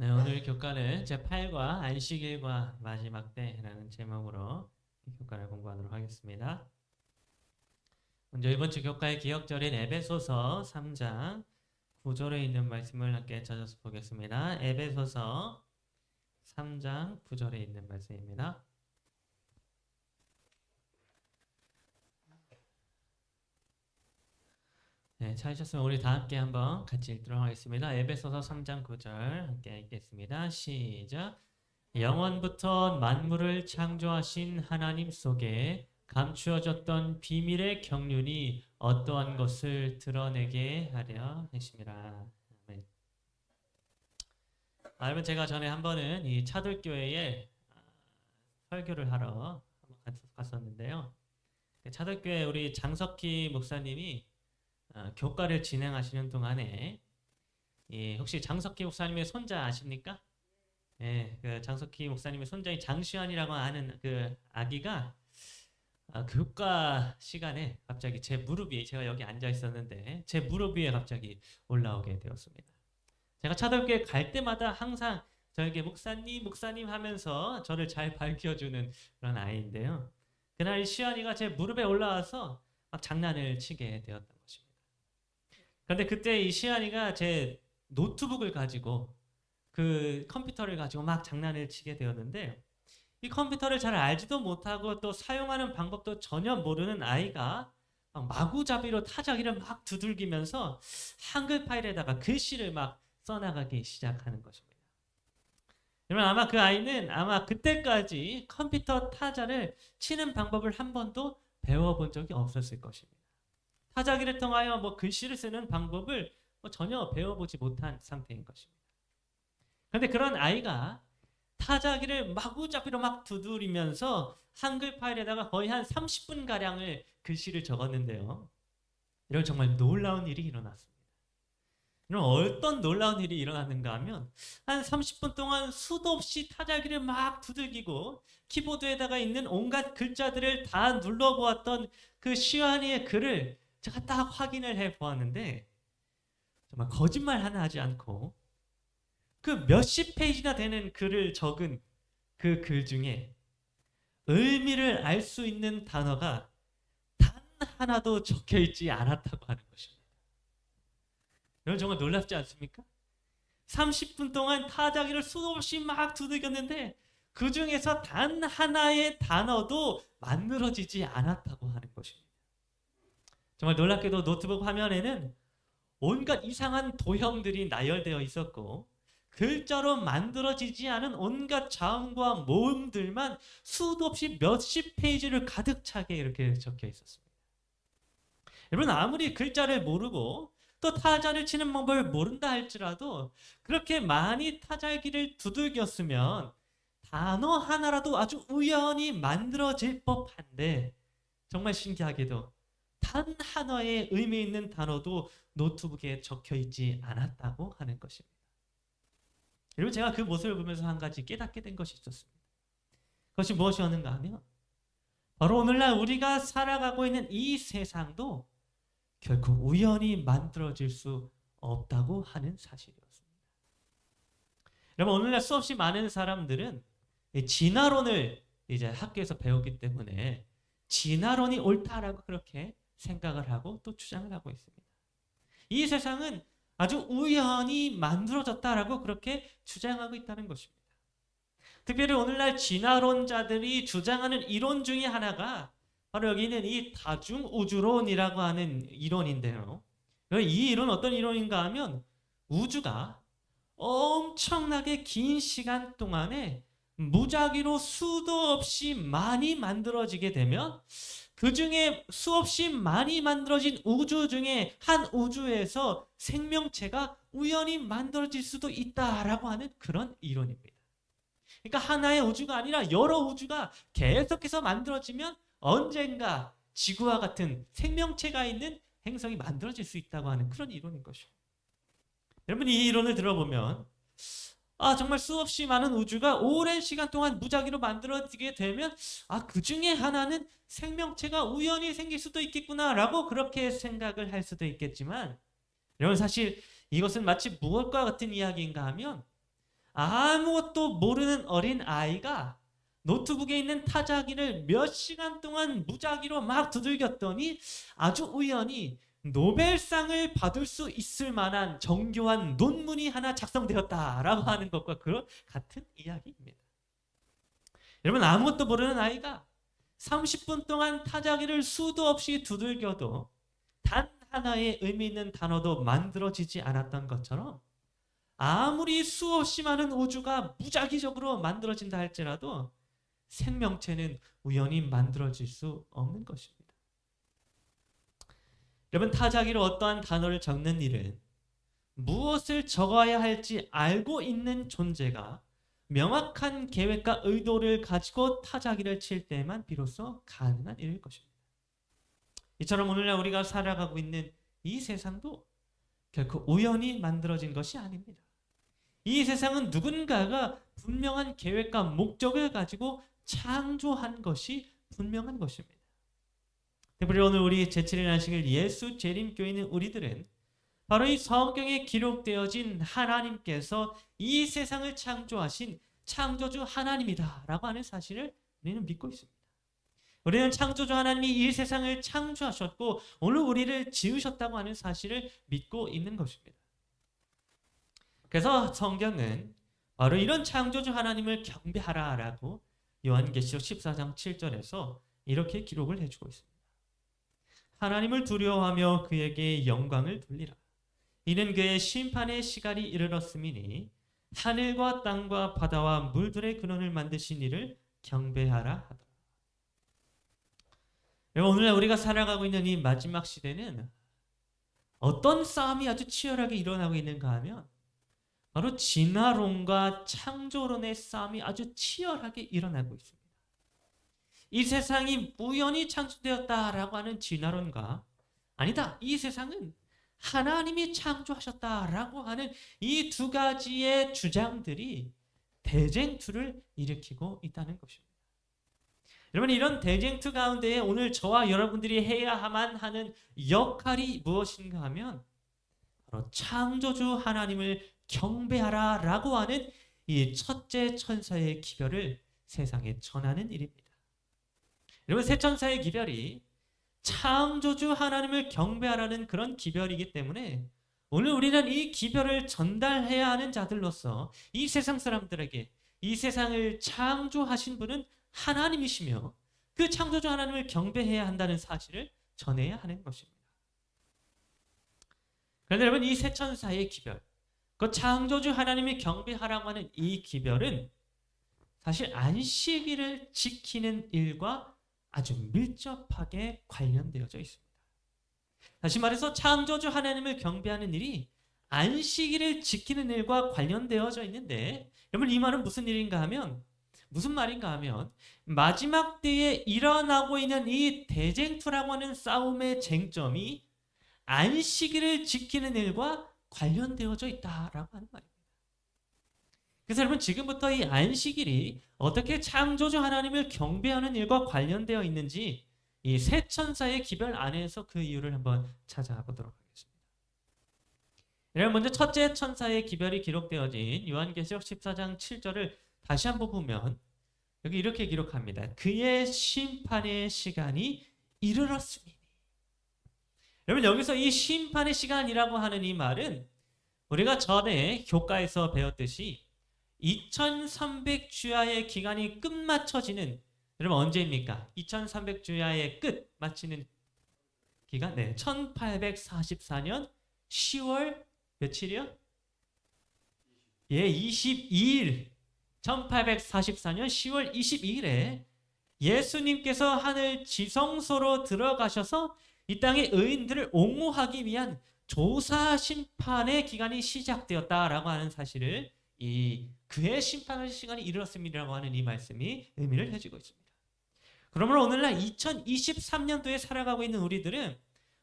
네, 오늘 교과는 제8과 안식일과 마지막 때라는 제목으로 이 교과를 공부하도록 하겠습니다. 먼저 이번 주 교과의 기억절인 에베소서 3장 9절에 있는 말씀을 함께 찾아서 보겠습니다. 에베소서 3장 9절에 있는 말씀입니다. 네, 찾으셨으면 우리 다 함께 한번 같이 읽도록 하겠습니다. 에베소서 3장 9절 함께 읽겠습니다. 시작. 영원부터 만물을 창조하신 하나님 속에 감추어졌던 비밀의 경륜이 어떠한 것을 드러내게 하려 하심이라. 아멘. 여러분, 제가 전에 한 번은 이 차돌교회에 설교를 하러 갔었는데요. 차돌교회 우리 장석희 목사님이 교과를 진행하시는 동안에 혹시 장석희 목사님의 손자 아십니까? 예, 그 장석희 목사님의 손자인 장시환이라고 하는 그 아기가 교과 시간에 갑자기 제 무릎 위에, 제가 여기 앉아 있었는데 제 무릎 위에 갑자기 올라오게 되었습니다. 제가 차돌교회 갈 때마다 항상 저에게 목사님 하면서 저를 잘 밝혀주는 그런 아이인데요. 그날 이 시환이가 제 무릎에 올라와서 막 장난을 치게 되었던 것입니다. 그런데 그때 이 시환이가 제 노트북을 가지고 그 컴퓨터를 가지고 막 장난을 치게 되었는데, 이 컴퓨터를 잘 알지도 못하고 또 사용하는 방법도 전혀 모르는 아이가 막 마구잡이로 타자기를 막 두들기면서 한글 파일에다가 글씨를 막 써나가기 시작하는 것입니다. 여러분, 아마 그 아이는 아마 그때까지 컴퓨터 타자를 치는 방법을 한 번도 배워본 적이 없었을 것입니다. 타자기를 통하여 뭐 글씨를 쓰는 방법을 전혀 배워보지 못한 상태인 것입니다. 그런데 그런 아이가 타자기를 마구잡이로 막 두드리면서 한글 파일에다가 거의 한 30분 가량을 글씨를 적었는데요. 이런 정말 놀라운 일이 일어났습니다. 이런 어떤 놀라운 일이 일어났는가 하면 한 30분 동안 수도 없이 타자기를 막 두들기고 키보드에다가 있는 온갖 글자들을 다 눌러보았던 그 시완이의 글을 제가 딱 확인을 해 보았는데, 정말 거짓말 하나 하지 않고 그 몇십 페이지나 되는 글을 적은 그 글 중에 의미를 알 수 있는 단어가 단 하나도 적혀 있지 않았다고 하는 것입니다. 여러분, 정말 놀랍지 않습니까? 30분 동안 타자기를 수도 없이 막 두들겼는데 그 중에서 단 하나의 단어도 만들어지지 않았다고 하는 것입니다. 정말 놀랍게도 노트북 화면에는 온갖 이상한 도형들이 나열되어 있었고, 글자로 만들어지지 않은 온갖 자음과 모음들만 수도 없이 몇십 페이지를 가득 차게 이렇게 적혀 있었습니다. 여러분, 아무리 글자를 모르고 또 타자를 치는 방법을 모른다 할지라도 그렇게 많이 타자기를 두들겼으면 단어 하나라도 아주 우연히 만들어질 법한데, 정말 신기하게도 단 하나의 의미 있는 단어도 노트북에 적혀 있지 않았다고 하는 것입니다. 여러분, 제가 그 모습을 보면서 한 가지 깨닫게 된 것이 있었습니다. 그것이 무엇이었는가 하면 바로 오늘날 우리가 살아가고 있는 이 세상도 결코 우연히 만들어질 수 없다고 하는 사실이었습니다. 여러분, 오늘날 수없이 많은 사람들은 진화론을 이제 학교에서 배우기 때문에 진화론이 옳다라고 그렇게 생각을 하고 또 주장을 하고 있습니다. 이 세상은 아주 우연히 만들어졌다라고 그렇게 주장하고 있다는 것입니다. 특별히 오늘날 진화론자들이 주장하는 이론 중에 하나가 바로 여기 있는 이 다중우주론이라고 하는 이론인데요. 이 이론은 어떤 이론인가 하면 우주가 엄청나게 긴 시간 동안에 무작위로 수도 없이 많이 만들어지게 되면 그 중에 수없이 많이 만들어진 우주 중에 한 우주에서 생명체가 우연히 만들어질 수도 있다라고 하는 그런 이론입니다. 그러니까 하나의 우주가 아니라 여러 우주가 계속해서 만들어지면 언젠가 지구와 같은 생명체가 있는 행성이 만들어질 수 있다고 하는 그런 이론인 것이죠. 여러분, 이 이론을 들어보면 정말 수없이 많은 우주가 오랜 시간 동안 무작위로 만들어지게 되면 그 중에 하나는 생명체가 우연히 생길 수도 있겠구나라고 그렇게 생각을 할 수도 있겠지만, 여러분, 사실 이것은 마치 무엇과 같은 이야기인가 하면 아무것도 모르는 어린 아이가 노트북에 있는 타자기를 몇 시간 동안 무작위로 막 두들겼더니 아주 우연히 노벨상을 받을 수 있을 만한 정교한 논문이 하나 작성되었다라고 하는 것과 그런 같은 이야기입니다. 여러분, 아무것도 모르는 아이가 30분 동안 타자기를 수도 없이 두들겨도 단 하나의 의미 있는 단어도 만들어지지 않았던 것처럼, 아무리 수없이 많은 우주가 무작위적으로 만들어진다 할지라도 생명체는 우연히 만들어질 수 없는 것입니다. 여러분, 타자기로 어떠한 단어를 적는 일은 무엇을 적어야 할지 알고 있는 존재가 명확한 계획과 의도를 가지고 타자기를 칠 때만 비로소 가능한 일일 것입니다. 이처럼 오늘날 우리가 살아가고 있는 이 세상도 결코 우연히 만들어진 것이 아닙니다. 이 세상은 누군가가 분명한 계획과 목적을 가지고 창조한 것이 분명한 것입니다. 특별히 오늘 우리 제7일 안식일 예수 재림교회는 우리들은 바로 이 성경에 기록되어진 하나님께서 이 세상을 창조하신 창조주 하나님이다 라고 하는 사실을 우리는 믿고 있습니다. 우리는 창조주 하나님이 이 세상을 창조하셨고 오늘 우리를 지으셨다고 하는 사실을 믿고 있는 것입니다. 그래서 성경은 바로 이런 창조주 하나님을 경배하라 라고 요한계시록 14장 7절에서 이렇게 기록을 해주고 있습니다. 하나님을 두려워하며 그에게 영광을 돌리라. 이는 그의 심판의 시간이 이르렀음이니 하늘과 땅과 바다와 물들의 근원을 만드신 이를 경배하라 하더라. 오늘날 우리가 살아가고 있는 이 마지막 시대는 어떤 싸움이 아주 치열하게 일어나고 있는가 하면 바로 진화론과 창조론의 싸움이 아주 치열하게 일어나고 있습니다. 이 세상이 우연히 창조되었다라고 하는 진화론과 아니다, 이 세상은 하나님이 창조하셨다라고 하는 이 두 가지의 주장들이 대쟁투를 일으키고 있다는 것입니다. 여러분, 이런 대쟁투 가운데에 오늘 저와 여러분들이 해야만 하는 역할이 무엇인가 하면 바로 창조주 하나님을 경배하라 라고 하는 이 첫째 천사의 기별을 세상에 전하는 일입니다. 여러분, 새 천사의 기별이 창조주 하나님을 경배하라는 그런 기별이기 때문에 오늘 우리는 이 기별을 전달해야 하는 자들로서 이 세상 사람들에게 이 세상을 창조하신 분은 하나님이시며 그 창조주 하나님을 경배해야 한다는 사실을 전해야 하는 것입니다. 그런데 여러분, 이 새 천사의 기별, 그 창조주 하나님을 경배하라고 하는 이 기별은 사실 안식일을 지키는 일과 아주 밀접하게 관련되어져 있습니다. 다시 말해서 창조주 하나님을 경배하는 일이 안식일을 지키는 일과 관련되어져 있는데, 여러분, 이 말은 무슨 일인가 하면, 무슨 말인가 하면 마지막 때에 일어나고 있는 이 대쟁투라고 하는 싸움의 쟁점이 안식일을 지키는 일과 관련되어져 있다라고 하는 말입니다. 그래서 여러분, 지금부터 이 안식일이 어떻게 창조주 하나님을 경배하는 일과 관련되어 있는지 이 새 천사의 기별 안에서 그 이유를 한번 찾아보도록 하겠습니다. 여러분, 먼저 첫째 천사의 기별이 기록되어진 요한계시록 14장 7절을 다시 한번 보면 여기 이렇게 기록합니다. 그의 심판의 시간이 이르렀으니. 여러분, 여기서 이 심판의 시간이라고 하는 이 말은 우리가 전에 교과에서 배웠듯이 2300주야의 기간이 끝마쳐지는, 여러분 언제입니까? 2300주야의 끝 마치는 기간, 네, 1844년 10월 며칠이요? 예, 22일. 1844년 10월 22일에 예수님께서 하늘 지성소로 들어가셔서 이 땅의 의인들을 옹호하기 위한 조사 심판의 기간이 시작되었다라고 하는 사실을 이 그의 심판의 시간이 이르렀음이라고 하는 이 말씀이 의미를 해주고 있습니다. 그러므로 오늘날 2023년도에 살아가고 있는 우리들은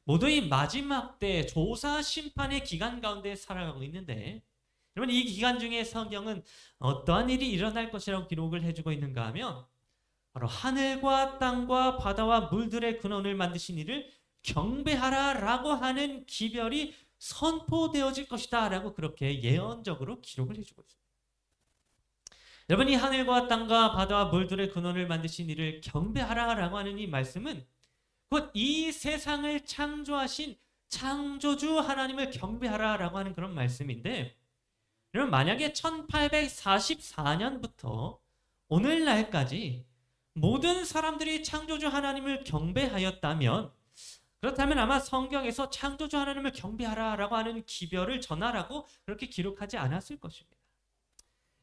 모두 이 마지막 때 조사 심판의 기간 가운데 살아가고 있는데, 여러분, 이 기간 중에 성경은 어떠한 일이 일어날 것이라고 기록을 해주고 있는가 하면 바로 하늘과 땅과 바다와 물들의 근원을 만드신 이를 경배하라 라고 하는 기별이 선포되어질 것이다 라고 그렇게 예언적으로 기록을 해주고 있습니다. 여러분, 이 하늘과 땅과 바다와 물들의 근원을 만드신 이를 경배하라라고 하는 이 말씀은 곧 이 세상을 창조하신 창조주 하나님을 경배하라라고 하는 그런 말씀인데, 여러분, 만약에 1844년부터 오늘날까지 모든 사람들이 창조주 하나님을 경배하였다면, 그렇다면 아마 성경에서 창조주 하나님을 경배하라라고 하는 기별을 전하라고 그렇게 기록하지 않았을 것입니다.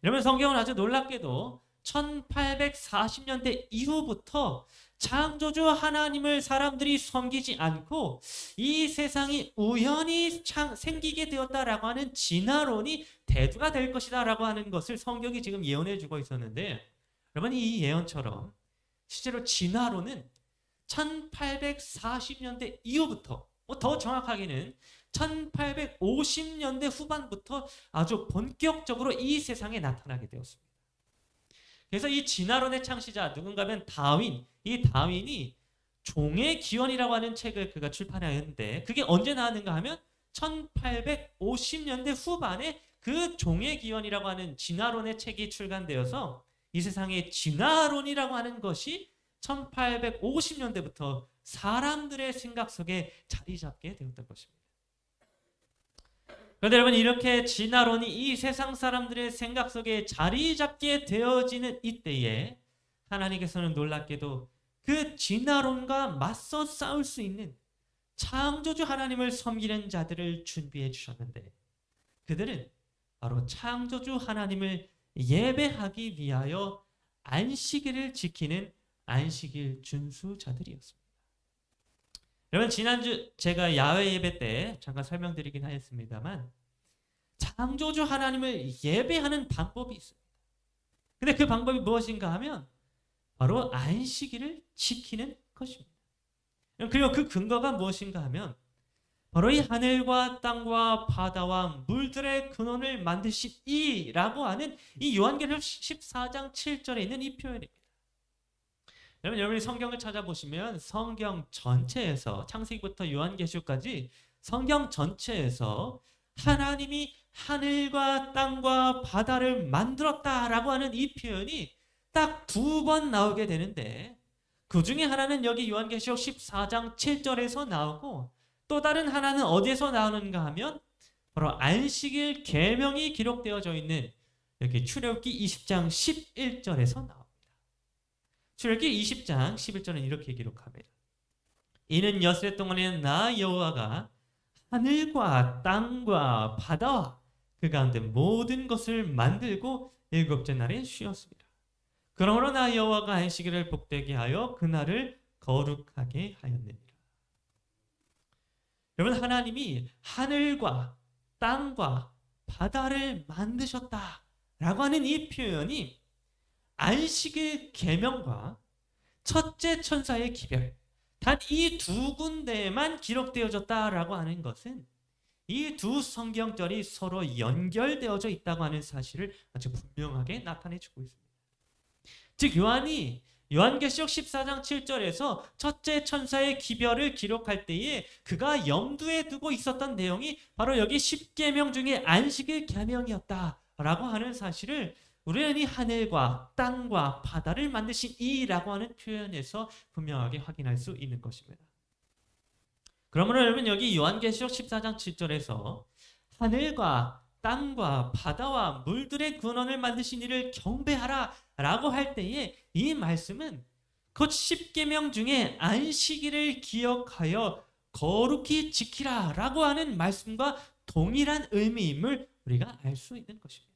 여러분, 성경은 아주 놀랍게도 1840년대 이후부터 창조주 하나님을 사람들이 섬기지 않고 이 세상이 우연히 생기게 되었다라고 하는 진화론이 대두가 될 것이다 라고 하는 것을 성경이 지금 예언해 주고 있었는데, 여러분, 이 예언처럼 실제로 진화론은 1840년대 이후부터, 더 정확하게는 1850년대 후반부터 아주 본격적으로 이 세상에 나타나게 되었습니다. 그래서 이 진화론의 창시자 누군가면 다윈, 이 다윈이 종의 기원이라고 하는 책을 그가 출판하였는데, 그게 언제 나왔는가 하면 1850년대 후반에 그 종의 기원이라고 하는 진화론의 책이 출간되어서 이 세상의 진화론이라고 하는 것이 1850년대부터 사람들의 생각 속에 자리 잡게 되었던 것입니다. 그런데 여러분, 이렇게 진화론이 이 세상 사람들의 생각 속에 자리 잡게 되어지는 이때에 하나님께서는 놀랍게도 그 진화론과 맞서 싸울 수 있는 창조주 하나님을 섬기는 자들을 준비해 주셨는데, 그들은 바로 창조주 하나님을 예배하기 위하여 안식일을 지키는 안식일 준수자들이었습니다. 여러분, 지난주 제가 야외 예배 때 잠깐 설명드리긴 하였습니다만, 창조주 하나님을 예배하는 방법이 있습니다. 근데 그 방법이 무엇인가 하면 바로 안식일을 지키는 것입니다. 그리고 그 근거가 무엇인가 하면 바로 이 하늘과 땅과 바다와 물들의 근원을 만드신 이라고 하는 이 요한계시록 14장 7절에 있는 이 표현입니다. 여러분이 성경을 찾아보시면 성경 전체에서, 창세기부터 요한계시록까지 성경 전체에서 하나님이 하늘과 땅과 바다를 만들었다라고 하는 이 표현이 딱 2번 나오게 되는데, 그 중에 하나는 여기 요한계시록 14장 7절에서 나오고, 또 다른 하나는 어디에서 나오는가 하면 바로 안식일 계명이 기록되어져 있는 여기 출애굽기 20장 11절에서 나옵니다. 출애굽기 20장 11절은 이렇게 기록합니다. 이는 여섯 해 동안에 나 여호와가 하늘과 땅과 바다와 그 가운데 모든 것을 만들고 7째 날에 쉬었습니다. 그러므로 나 여호와가 안식일을 복되게 하여 그날을 거룩하게 하였느니라. 여러분, 하나님이 하늘과 땅과 바다를 만드셨다라고 하는 이 표현이 안식일 계명과 첫째 천사의 기별, 단 이 2군데에만 기록되어졌다라고 하는 것은 이 두 성경절이 서로 연결되어져 있다고 하는 사실을 아주 분명하게 나타내주고 있습니다. 즉, 요한이 요한계시록 14장 7절에서 첫째 천사의 기별을 기록할 때에 그가 염두에 두고 있었던 내용이 바로 여기 10계명 중에 안식일 계명이었다라고 하는 사실을 우리는 이 하늘과 땅과 바다를 만드신 이라고 하는 표현에서 분명하게 확인할 수 있는 것입니다. 그러므로 여러분, 여기 요한계시록 14장 7절에서 하늘과 땅과 바다와 물들의 근원을 만드신 이를 경배하라 라고 할 때에 이 말씀은 곧 10계명 중에 안식일을 기억하여 거룩히 지키라 라고 하는 말씀과 동일한 의미임을 우리가 알 수 있는 것입니다.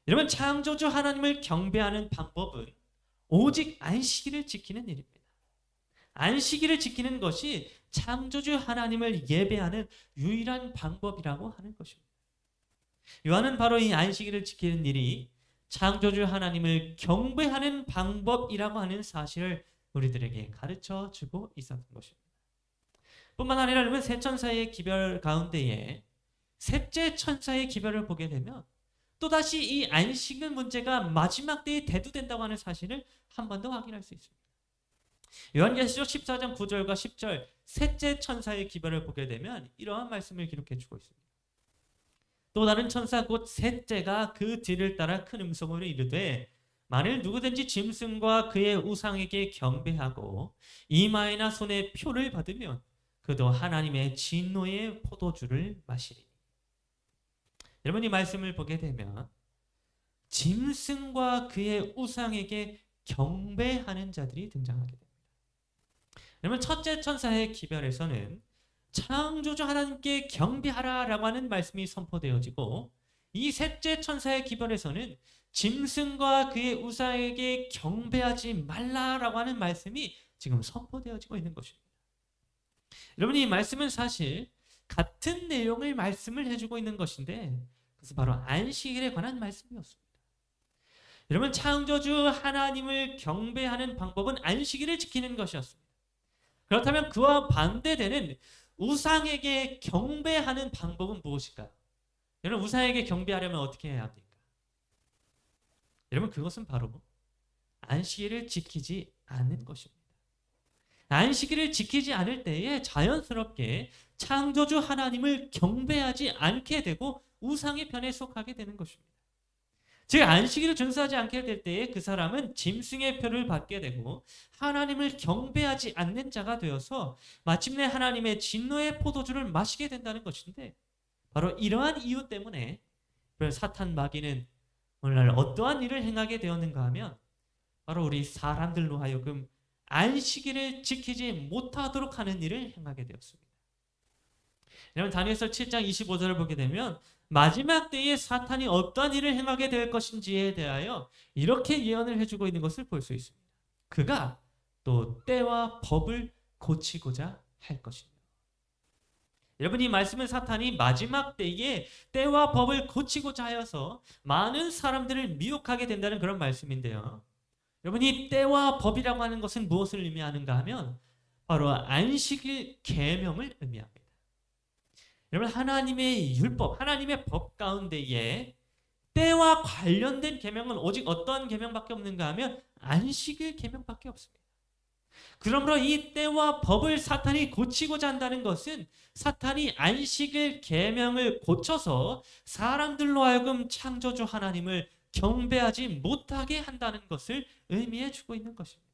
여러분, 창조주 하나님을 경배하는 방법은 오직 안식일을 지키는 일입니다. 안식일을 지키는 것이 창조주 하나님을 예배하는 유일한 방법이라고 하는 것입니다. 요한은 바로 이 안식일을 지키는 일이 창조주 하나님을 경배하는 방법이라고 하는 사실을 우리들에게 가르쳐 주고 있었던 것입니다. 뿐만 아니라 여러분, 세 천사의 기별 가운데에 셋째 천사의 기별을 보게 되면 또다시 이 안식일 문제가 마지막 때에 대두된다고 하는 사실을 한 번 더 확인할 수 있습니다. 요한계시록 14장 9절과 10절 셋째 천사의 기별을 보게 되면 이러한 말씀을 기록해 주고 있습니다. 또 다른 천사 곧 셋째가 그 뒤를 따라 큰 음성으로 이르되 만일 누구든지 짐승과 그의 우상에게 경배하고 이마에나 손에 표를 받으면 그도 하나님의 진노의 포도주를 마시리니. 여러분, 이 말씀을 보게 되면 짐승과 그의 우상에게 경배하는 자들이 등장하게 됩니다. 여러분, 첫째 천사의 기별에서는 창조주 하나님께 경배하라라고 하는 말씀이 선포되어지고, 이 셋째 천사의 기별에서는 짐승과 그의 우상에게 경배하지 말라라고 하는 말씀이 지금 선포되어지고 있는 것입니다. 여러분, 이 말씀은 사실 같은 내용을 말씀을 해주고 있는 것인데, 그것은 바로 안식일에 관한 말씀이었습니다. 여러분, 창조주 하나님을 경배하는 방법은 안식일을 지키는 것이었습니다. 그렇다면 그와 반대되는 우상에게 경배하는 방법은 무엇일까요? 여러분, 우상에게 경배하려면 어떻게 해야 합니까? 여러분, 그것은 바로 안식일을 지키지 않는 것입니다. 안식일을 지키지 않을 때에 자연스럽게 창조주 하나님을 경배하지 않게 되고 우상의 편에 속하게 되는 것입니다. 즉, 안식일을 준수하지 않게 될 때에 그 사람은 짐승의 표를 받게 되고 하나님을 경배하지 않는 자가 되어서 마침내 하나님의 진노의 포도주를 마시게 된다는 것인데, 바로 이러한 이유 때문에 사탄 마귀는 오늘날 어떠한 일을 행하게 되었는가 하면 바로 우리 사람들로 하여금 안식일을 지키지 못하도록 하는 일을 행하게 되었습니다. 여러분, 다니엘서 7장 25절을 보게 되면 마지막 때에 사탄이 어떠한 일을 행하게 될 것인지에 대하여 이렇게 예언을 해주고 있는 것을 볼 수 있습니다. 그가 또 때와 법을 고치고자 할 것이며. 여러분, 이 말씀은 사탄이 마지막 때에 때와 법을 고치고자 하여서 많은 사람들을 미혹하게 된다는 그런 말씀인데요. 여러분, 이 때와 법이라고 하는 것은 무엇을 의미하는가 하면 바로 안식일 계명을 의미합니다. 여러분, 하나님의 율법, 하나님의 법 가운데에 때와 관련된 계명은 오직 어떤 계명밖에 없는가 하면 안식일 계명밖에 없습니다. 그러므로 이 때와 법을 사탄이 고치고자 한다는 것은 사탄이 안식일 계명을 고쳐서 사람들로 하여금 창조주 하나님을 경배하지 못하게 한다는 것을 의미해 주고 있는 것입니다.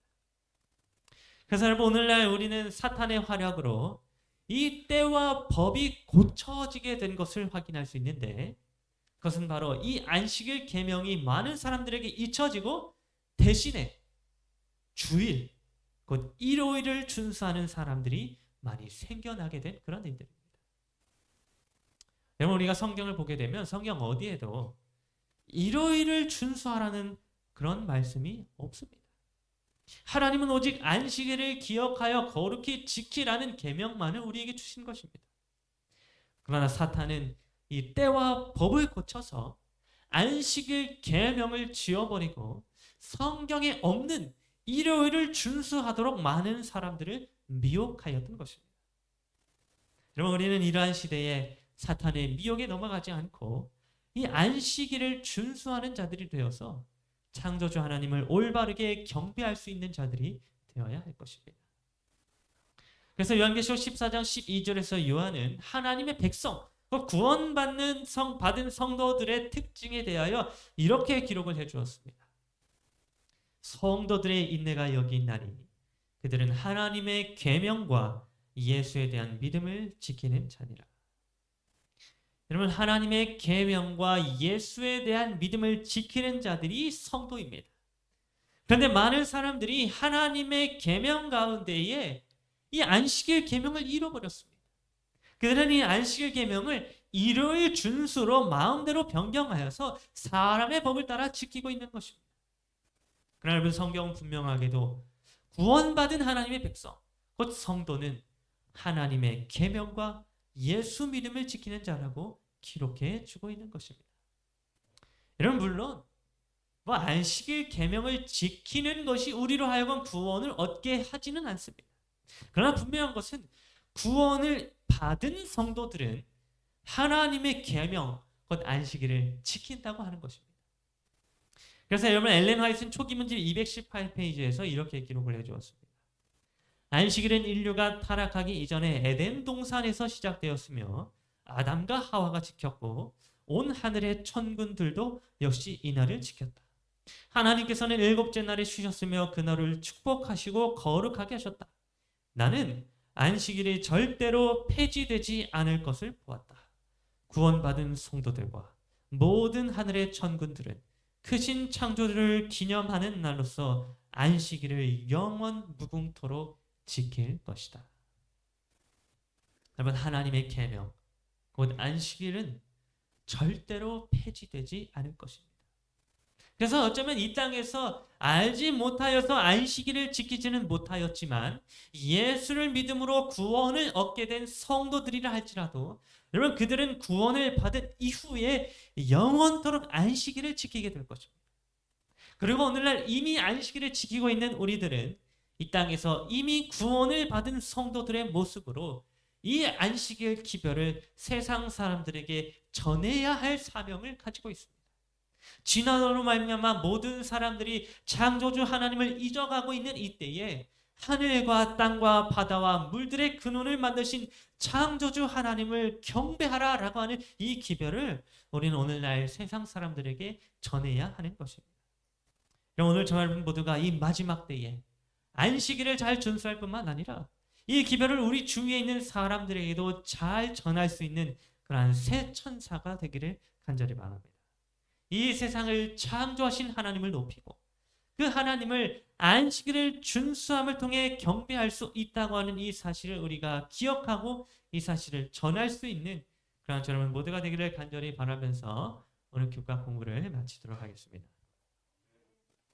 그래서 여러분, 오늘날 우리는 사탄의 활약으로 이 때와 법이 고쳐지게 된 것을 확인할 수 있는데, 그것은 바로 이 안식일 계명이 많은 사람들에게 잊혀지고 대신에 주일, 곧 일요일을 준수하는 사람들이 많이 생겨나게 된 그런 일들입니다. 여러분, 우리가 성경을 보게 되면 성경 어디에도 일요일을 준수하라는 그런 말씀이 없습니다. 하나님은 오직 안식일을 기억하여 거룩히 지키라는 계명만을 우리에게 주신 것입니다. 그러나 사탄은 이 때와 법을 고쳐서 안식일 계명을 지워버리고 성경에 없는 일요일을 준수하도록 많은 사람들을 미혹하였던 것입니다. 여러분, 우리는 이러한 시대에 사탄의 미혹에 넘어가지 않고 이 안식일을 준수하는 자들이 되어서 창조주 하나님을 올바르게 경배할 수 있는 자들이 되어야 할 것입니다. 그래서 요한계시록 14장 12절에서 요한은 하나님의 백성, 구원받은 받은 성도들의 특징에 대하여 이렇게 기록을 해주었습니다. 성도들의 인내가 여기 있나니 그들은 하나님의 계명과 예수에 대한 믿음을 지키는 자니라. 여러분, 하나님의 계명과 예수에 대한 믿음을 지키는 자들이 성도입니다. 그런데 많은 사람들이 하나님의 계명 가운데에 이 안식일 계명을 잃어버렸습니다. 그들은 이 안식일 계명을 일요일 준수로 마음대로 변경하여서 사람의 법을 따라 지키고 있는 것입니다. 그러나 여러분, 성경은 분명하게도 구원받은 하나님의 백성, 곧 성도는 하나님의 계명과 예수 믿음을 지키는 자라고 기록해 주고 있는 것입니다. 여러분, 물론 안식일 계명을 지키는 것이 우리로 하여금 구원을 얻게 하지는 않습니다. 그러나 분명한 것은 구원을 받은 성도들은 하나님의 계명, 곧 안식일을 지킨다고 하는 것입니다. 그래서 여러분, 엘렌 화이트는 초기 문집 218페이지에서 이렇게 기록을 해주었습니다. 안식일은 인류가 타락하기 이전에 에덴 동산에서 시작되었으며 아담과 하와가 지켰고 온 하늘의 천군들도 역시 이날을 지켰다. 하나님께서는 일곱째 날에 쉬셨으며 그날을 축복하시고 거룩하게 하셨다. 나는 안식일이 절대로 폐지되지 않을 것을 보았다. 구원받은 성도들과 모든 하늘의 천군들은 크신 창조주를 기념하는 날로서 안식일을 영원 무궁토록 지킬 것이다. 여러분, 하나님의 계명, 곧 안식일은 절대로 폐지되지 않을 것입니다. 그래서 어쩌면 이 땅에서 알지 못하여서 안식일을 지키지는 못하였지만 예수를 믿음으로 구원을 얻게 된 성도들이라 할지라도 여러분, 그들은 구원을 받은 이후에 영원토록 안식일을 지키게 될 것입니다. 그리고 오늘날 이미 안식일을 지키고 있는 우리들은 이 땅에서 이미 구원을 받은 성도들의 모습으로 이 안식일 기별을 세상 사람들에게 전해야 할 사명을 가지고 있습니다. 진화론으로 말미암아 모든 사람들이 창조주 하나님을 잊어가고 있는 이때에 하늘과 땅과 바다와 물들의 근원을 만드신 창조주 하나님을 경배하라라고 하는 이 기별을 우리는 오늘날 세상 사람들에게 전해야 하는 것입니다. 오늘 저와 여러분 모두가 이 마지막 때에 안식일을 잘 준수할 뿐만 아니라 이 기별을 우리 주위에 있는 사람들에게도 잘 전할 수 있는 그러한 새 천사가 되기를 간절히 바랍니다. 이 세상을 창조하신 하나님을 높이고 그 하나님을 안식일을 준수함을 통해 경배할 수 있다고 하는 이 사실을 우리가 기억하고 이 사실을 전할 수 있는 그러한 여러분 모두가 되기를 간절히 바라면서 오늘 교과 공부를 마치도록 하겠습니다.